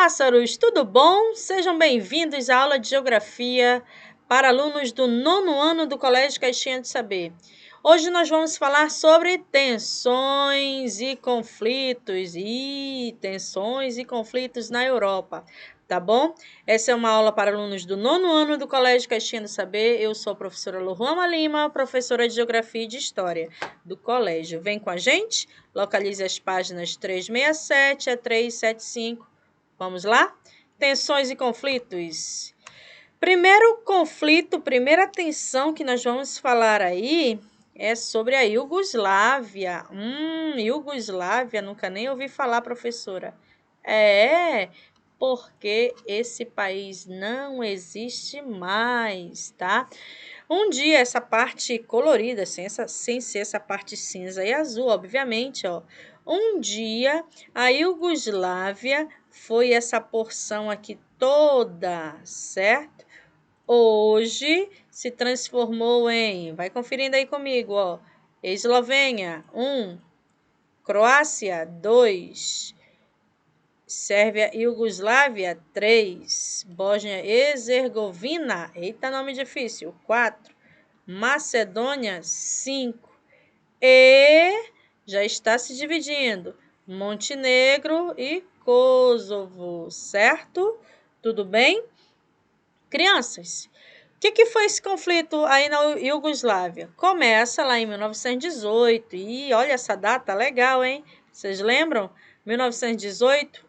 pássaros, tudo bom? Sejam bem-vindos à aula de Geografia para alunos do 9º ano do Colégio Caixinha de Saber. Hoje nós vamos falar sobre tensões e conflitos. Tensões e conflitos na Europa, tá bom? Essa é uma aula para alunos do 9º ano do Colégio Caixinha de Saber. Eu sou a professora Lohuama Lima, professora de Geografia e de História do colégio. Vem com a gente? Localize as páginas 367 a 375. Vamos lá? Tensões e conflitos. Primeiro conflito, primeira tensão que nós vamos falar aí é sobre a Iugoslávia. Iugoslávia, nunca nem ouvi falar, professora. Porque esse país não existe mais, tá? Um dia, essa parte colorida, sem ser essa parte cinza e azul, obviamente, ó. Um dia, a Iugoslávia foi essa porção aqui toda, certo? Hoje, se transformou em, vai conferindo aí comigo, ó. Eslovênia, 1. Croácia, 2. Sérvia e Iugoslávia, 3. Bósnia e Herzegovina, eita nome difícil, 4. Macedônia, 5. E já está se dividindo, Montenegro e Kosovo, certo? Tudo bem? Crianças, o que foi esse conflito aí na Iugoslávia? Começa lá em 1918, e olha essa data legal, hein? Vocês lembram? 1918,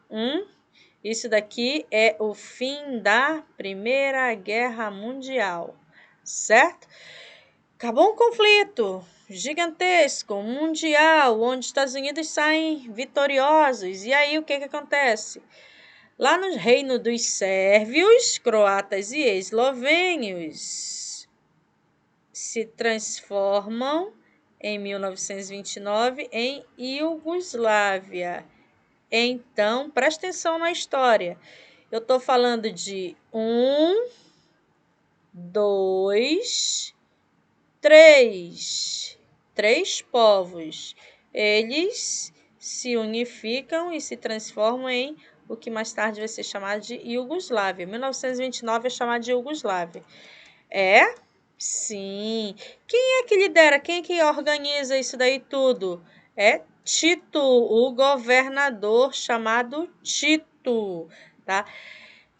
isso daqui é o fim da Primeira Guerra Mundial, certo? Acabou um conflito gigantesco, mundial, onde os Estados Unidos saem vitoriosos. E aí o que acontece? Lá no reino dos sérvios, croatas e eslovênios se transformam em 1929 em Iugoslávia. Então, presta atenção na história. Eu estou falando de 1, 2, 3. 3 povos. Eles se unificam e se transformam em o que mais tarde vai ser chamado de Iugoslávia. 1929 é chamado de Iugoslávia. Sim. Quem é que lidera? Quem é que organiza isso daí tudo? É Tito, o governador chamado Tito, tá?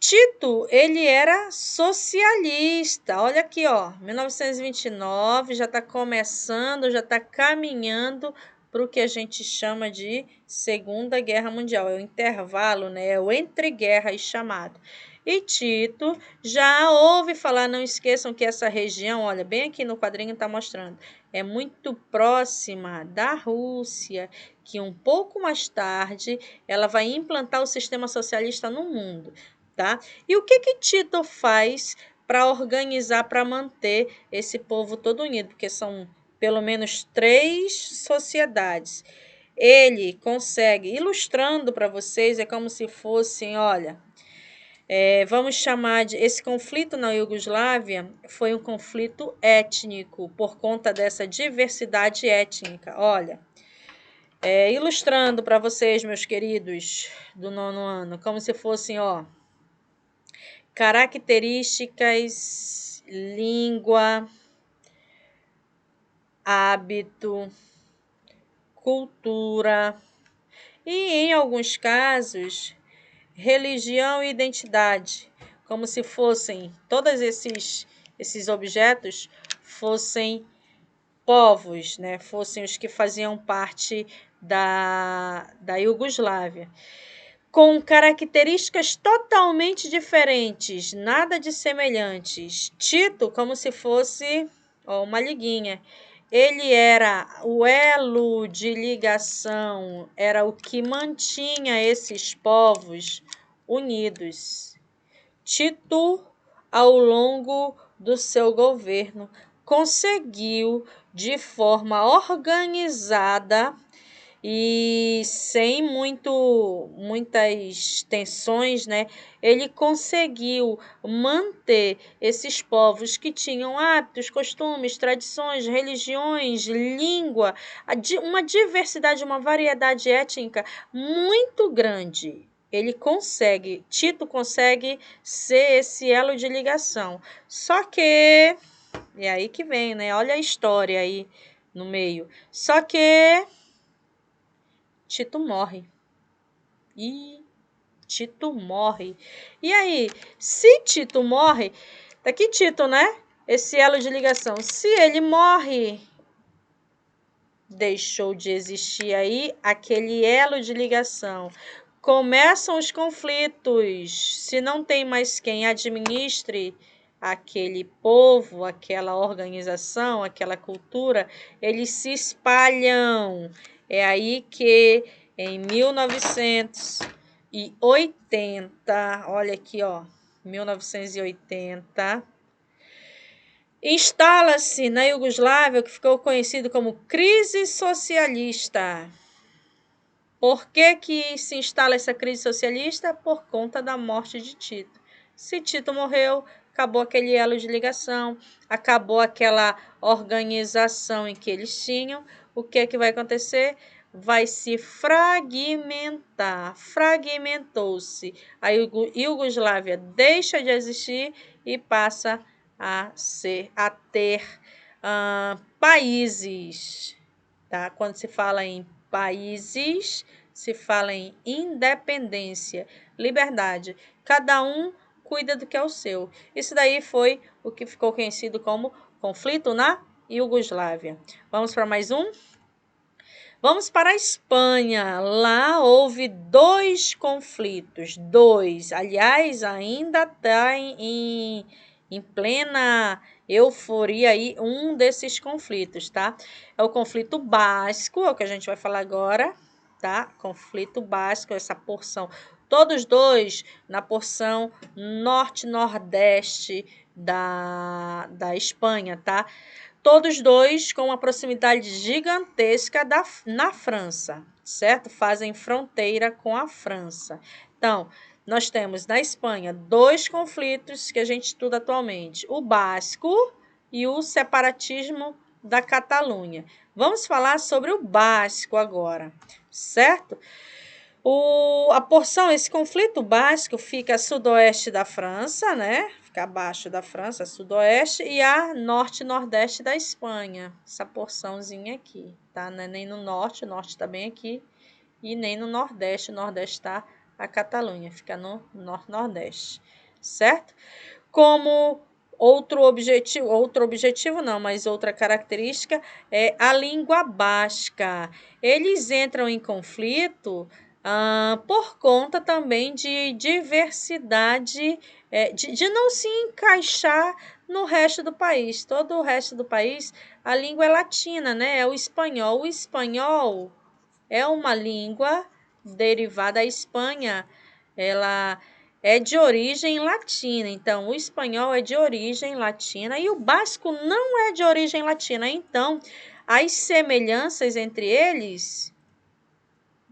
Tito, ele era socialista. Olha aqui, ó, 1929, já está começando, já está caminhando para o que a gente chama de Segunda Guerra Mundial. É o intervalo, né? É o entre-guerras chamado. E Tito já ouve falar, não esqueçam que essa região, olha, bem aqui no quadrinho está mostrando, é muito próxima da Rússia, que um pouco mais tarde ela vai implantar o sistema socialista no mundo, tá? E o que Tito faz para organizar, para manter esse povo todo unido? Porque são pelo menos 3 sociedades. Ele consegue, ilustrando para vocês, é como se fossem, olha, vamos chamar de... Esse conflito na Iugoslávia foi um conflito étnico, por conta dessa diversidade étnica. Olha, ilustrando para vocês, meus queridos do 9º ano, como se fossem, ó, características, língua, hábito, cultura e, em alguns casos, religião e identidade, como se fossem todos esses objetos fossem povos, né? Fossem os que faziam parte da Iugoslávia, com características totalmente diferentes, nada de semelhantes. Tito, como se fosse uma liguinha. Ele era o elo de ligação, era o que mantinha esses povos unidos. Tito, ao longo do seu governo, conseguiu, de forma organizada e sem muitas tensões, né? Ele conseguiu manter esses povos que tinham hábitos, costumes, tradições, religiões, língua, uma diversidade, uma variedade étnica muito grande. Tito consegue ser esse elo de ligação. Só que, é aí que vem, né? Olha a história aí no meio. Só que Tito morre. Tito morre. E aí, se Tito morre, daqui Tito, né? Esse elo de ligação. Se ele morre, deixou de existir aí aquele elo de ligação. Começam os conflitos. Se não tem mais quem administre aquele povo, aquela organização, aquela cultura, eles se espalham. É aí que em 1980, olha aqui, ó, 1980, instala-se na Iugoslávia o que ficou conhecido como crise socialista. Por que se instala essa crise socialista? Por conta da morte de Tito. Se Tito morreu, acabou aquele elo de ligação, acabou aquela organização em que eles tinham. O que vai acontecer? Vai se fragmentar. Fragmentou-se. A Iugoslávia deixa de existir e passa a ter países. Tá? Quando se fala em países, se fala em independência, liberdade. Cada um cuida do que é o seu. Isso daí foi o que ficou conhecido como conflito na Iugoslávia. Vamos para mais um? Vamos para a Espanha. Lá houve 2 conflitos. 2. Aliás, ainda está em plena euforia aí um desses conflitos, tá? É o conflito basco, é o que a gente vai falar agora, tá? Conflito basco, essa porção. Todos 2 na porção norte-nordeste da Espanha, tá? Todos 2 com uma proximidade gigantesca na França, certo? Fazem fronteira com a França. Então, nós temos na Espanha 2 conflitos que a gente estuda atualmente: o basco e o separatismo da Catalunha. Vamos falar sobre o basco agora, certo? Esse conflito basco fica a sudoeste da França, né? Fica abaixo da França, sudoeste, e a norte e nordeste da Espanha. Essa porçãozinha aqui, tá? Não é nem no norte, o norte está bem aqui, e nem no nordeste. O nordeste está a Catalunha, fica no norte-nordeste, certo? Como outra característica é a língua basca. Eles entram em conflito por conta também de diversidade, de não se encaixar no resto do país. Todo o resto do país, a língua é latina, né? É o espanhol. O espanhol é uma língua derivada da Espanha. Ela é de origem latina. Então, o espanhol é de origem latina e o basco não é de origem latina. Então, as semelhanças entre eles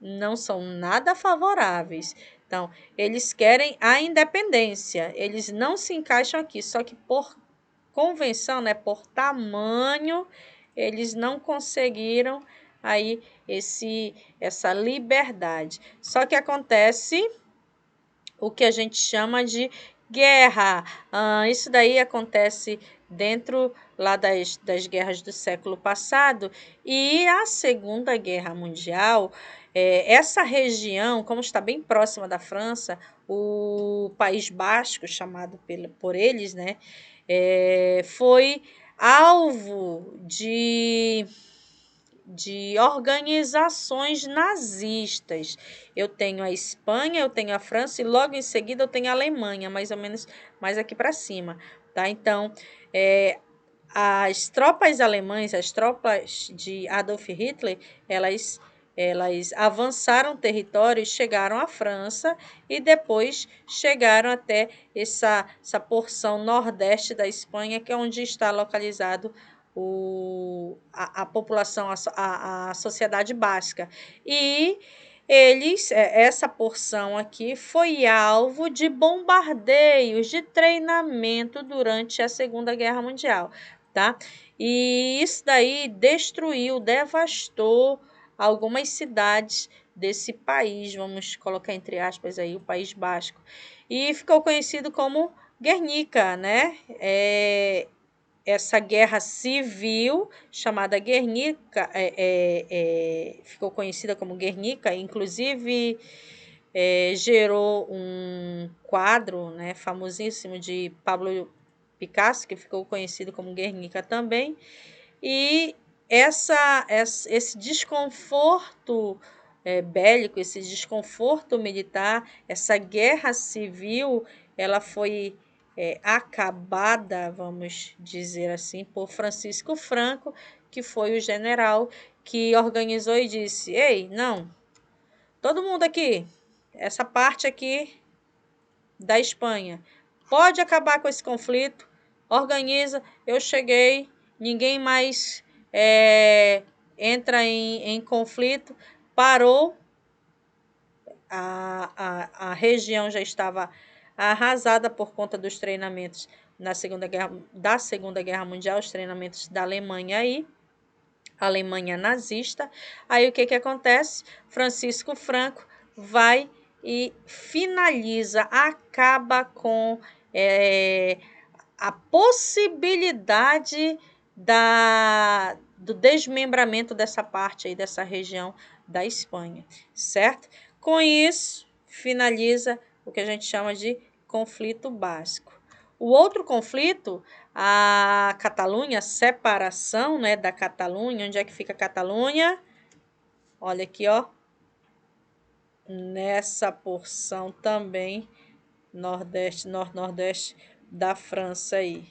não são nada favoráveis. Então, eles querem a independência. Eles não se encaixam aqui, só que por convenção, né, por tamanho, eles não conseguiram aí essa liberdade. Só que acontece o que a gente chama de guerra. Isso daí acontece dentro lá das guerras do século passado, e a Segunda Guerra Mundial, essa região, como está bem próxima da França, o País Basco, chamado por eles, né, foi alvo de organizações nazistas. Eu tenho a Espanha, eu tenho a França e logo em seguida eu tenho a Alemanha, mais ou menos mais aqui para cima, tá? Então, as tropas alemãs, as tropas de Adolf Hitler, elas avançaram territórios, chegaram à França e depois chegaram até essa porção nordeste da Espanha, que é onde está localizado a população, a sociedade basca. E essa porção aqui foi alvo de bombardeios, de treinamento durante a Segunda Guerra Mundial, tá? E isso daí devastou algumas cidades desse país, vamos colocar entre aspas aí, o País Basco. E ficou conhecido como Guernica, né? Essa guerra civil chamada Guernica ficou conhecida como Guernica, inclusive gerou um quadro, né, famosíssimo de Pablo Picasso, que ficou conhecido como Guernica também. E esse desconforto bélico, esse desconforto militar, essa guerra civil, ela foi acabada, vamos dizer assim, por Francisco Franco, que foi o general que organizou e disse: ei, não, todo mundo aqui, essa parte aqui da Espanha, pode acabar com esse conflito, organiza, eu cheguei, ninguém mais entra em conflito, parou, a região já estava arrasada por conta dos treinamentos da Segunda Guerra Mundial, os treinamentos da Alemanha aí, Alemanha nazista. Aí o que acontece? Francisco Franco vai e finaliza, acaba com a possibilidade do desmembramento dessa parte aí, dessa região da Espanha, certo? Com isso, finaliza o que a gente chama de conflito basco. O outro conflito, a Catalunha, a separação, né, da Catalunha. Onde é que fica a Catalunha? Olha aqui, ó. Nessa porção também, nordeste, nordeste da França aí.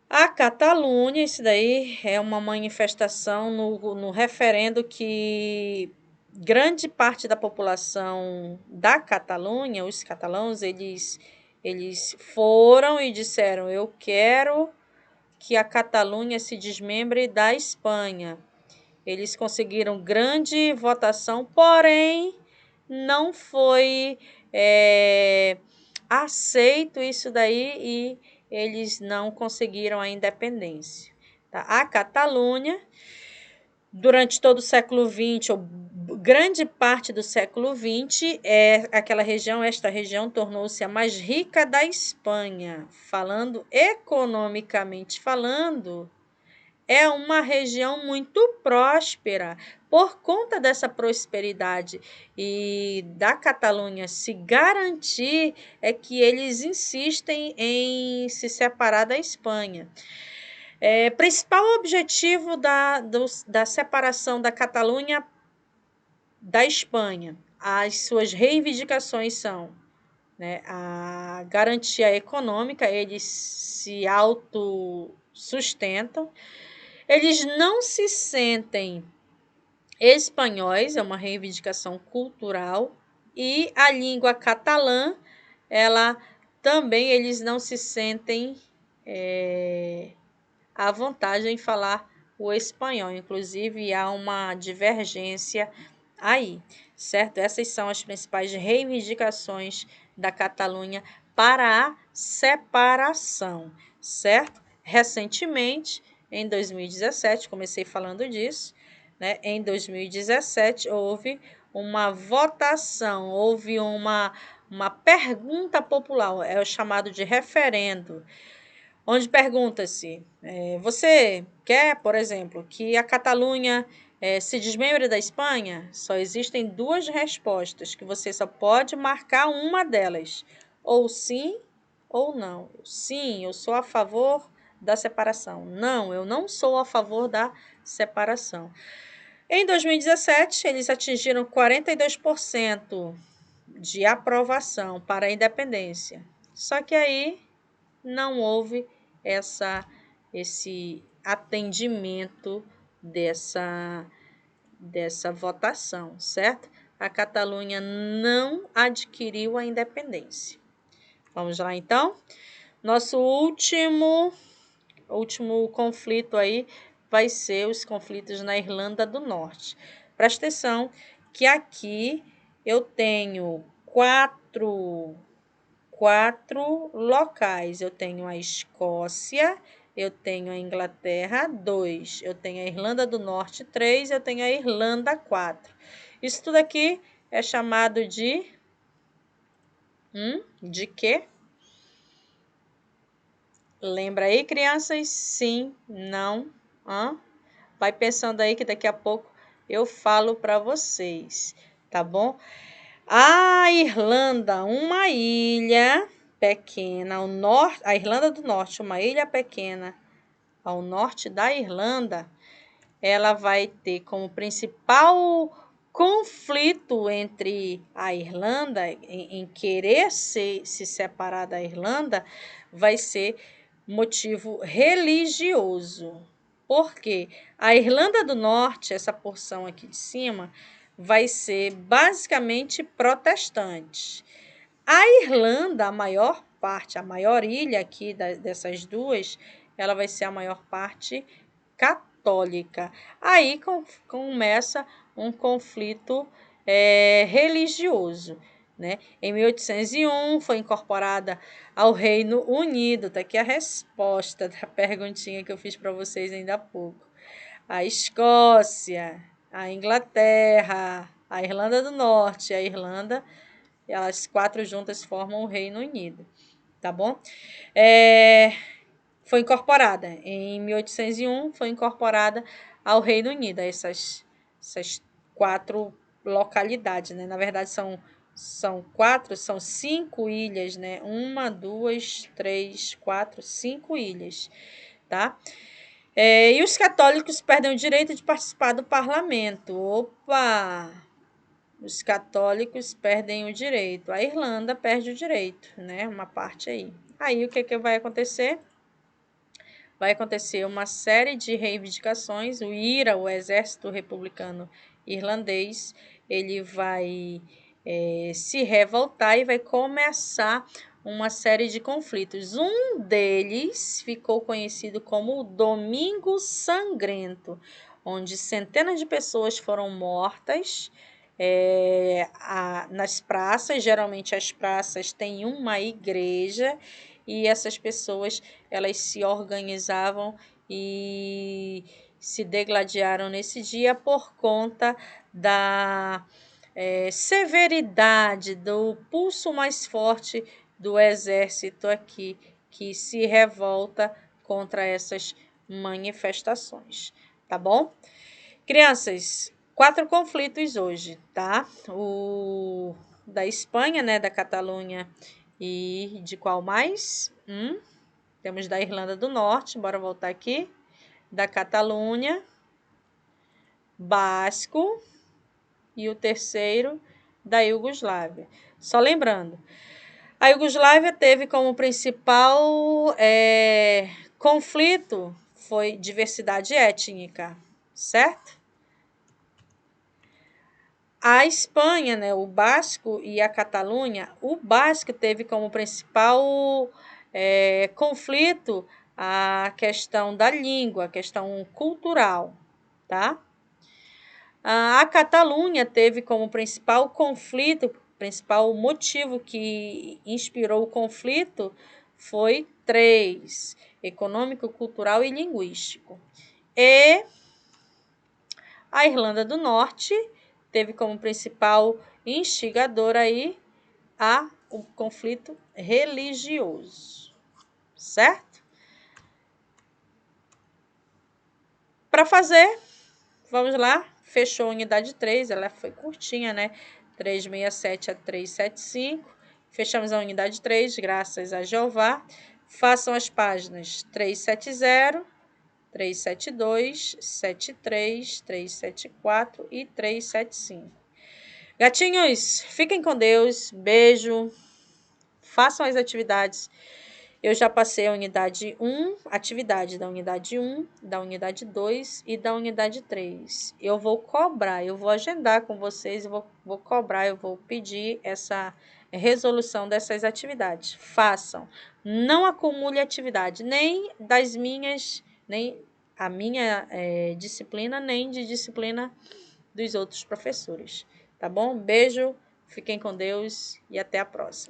A Catalunha, isso daí é uma manifestação no referendo que grande parte da população da Catalunha, os catalãos, eles foram e disseram: eu quero que a Catalunha se desmembre da Espanha. Eles conseguiram grande votação, porém não foi aceito isso daí e eles não conseguiram a independência. Tá? A Catalunha, durante todo o século XX, ou grande parte do século XX, esta região tornou-se a mais rica da Espanha. Falando economicamente falando, é uma região muito próspera. Por conta dessa prosperidade e da Catalunha se garantir, é que eles insistem em se separar da Espanha. Principal objetivo da separação da Catalunha da Espanha, as suas reivindicações são, né, a garantia econômica, eles se autossustentam, eles não se sentem espanhóis, é uma reivindicação cultural, e a língua catalã, ela também, eles não se sentem à vontade em falar o espanhol, inclusive há uma divergência aí, certo? Essas são as principais reivindicações da Catalunha para a separação, certo? Recentemente, em 2017, comecei falando disso, né? Em 2017 houve uma votação, houve uma pergunta popular, é o chamado de referendo, onde pergunta-se: você quer, por exemplo, que a Catalunha se desmembre da Espanha? Só existem duas respostas, que você só pode marcar uma delas, ou sim ou não. Sim, eu sou a favor da separação. Não, eu não sou a favor da separação. Em 2017, eles atingiram 42% de aprovação para a independência. Só que aí não houve esse atendimento dessa votação, certo? A Catalunha não adquiriu a independência. Vamos lá, então? Nosso último conflito aí vai ser os conflitos na Irlanda do Norte. Presta atenção que aqui eu tenho quatro locais. Eu tenho a Escócia, eu tenho a Inglaterra, 2. Eu tenho a Irlanda do Norte, 3. Eu tenho a Irlanda, 4. Isso tudo aqui é chamado de quê? Lembra aí, crianças? Sim, não, Vai pensando aí que daqui a pouco eu falo para vocês, tá bom? A Irlanda, uma ilha pequena ao norte, a Irlanda do Norte, uma ilha pequena ao norte da Irlanda, ela vai ter como principal conflito entre a Irlanda, em querer se separar da Irlanda, vai ser motivo religioso. Porque a Irlanda do Norte, essa porção aqui de cima, vai ser basicamente protestante. A Irlanda, a maior parte, a maior ilha aqui dessas duas, ela vai ser a maior parte católica. Aí começa um conflito religioso. Né? Em 1801 foi incorporada ao Reino Unido. Tá aqui a resposta da perguntinha que eu fiz para vocês ainda há pouco. A Escócia, a Inglaterra, a Irlanda do Norte e a Irlanda, elas 4 juntas formam o Reino Unido, tá bom? Foi incorporada, em 1801, foi incorporada ao Reino Unido, essas 4 localidades, né? Na verdade, são 5 ilhas, né? 1, 2, 3, 4, 5 ilhas, tá? E os católicos perdem o direito de participar do parlamento. Opa! Os católicos perdem o direito. A Irlanda perde o direito, né? Uma parte aí. Aí o que vai acontecer? Vai acontecer uma série de reivindicações. O IRA, o Exército Republicano Irlandês, ele vai se revoltar e vai começar uma série de conflitos. Um deles ficou conhecido como o Domingo Sangrento, onde centenas de pessoas foram mortas nas praças. Geralmente as praças têm uma igreja e essas pessoas elas se organizavam e se degladiaram nesse dia por conta da severidade, do pulso mais forte do exército aqui, que se revolta contra essas manifestações, tá bom? Crianças, 4 conflitos hoje, tá? O da Espanha, né, da Catalunha e de qual mais? Temos da Irlanda do Norte, bora voltar aqui, da Catalunha, Basco e o terceiro da Iugoslávia. Só lembrando, a Iugoslávia teve como principal conflito foi diversidade étnica, certo? A Espanha, né, o Basco e a Catalunha, o Basco teve como principal conflito a questão da língua, a questão cultural, tá? A Catalunha teve como principal conflito, principal motivo que inspirou o conflito foi 3: econômico, cultural e linguístico. E a Irlanda do Norte teve como principal instigador aí o conflito religioso, certo? Para fazer, vamos lá, fechou a unidade 3, ela foi curtinha, né? 367 a 375. Fechamos a unidade 3, graças a Jeová. Façam as páginas 370, 372, 73, 374 e 375. Gatinhos, fiquem com Deus. Beijo. Façam as atividades. Eu já passei a unidade 1, atividade da unidade 1, da unidade 2 e da unidade 3. Eu vou cobrar, eu vou agendar com vocês, eu vou cobrar, eu vou pedir essa resolução dessas atividades. Façam. Não acumule atividade, nem das minhas, nem a minha disciplina, nem de disciplina dos outros professores. Tá bom? Beijo, fiquem com Deus e até a próxima.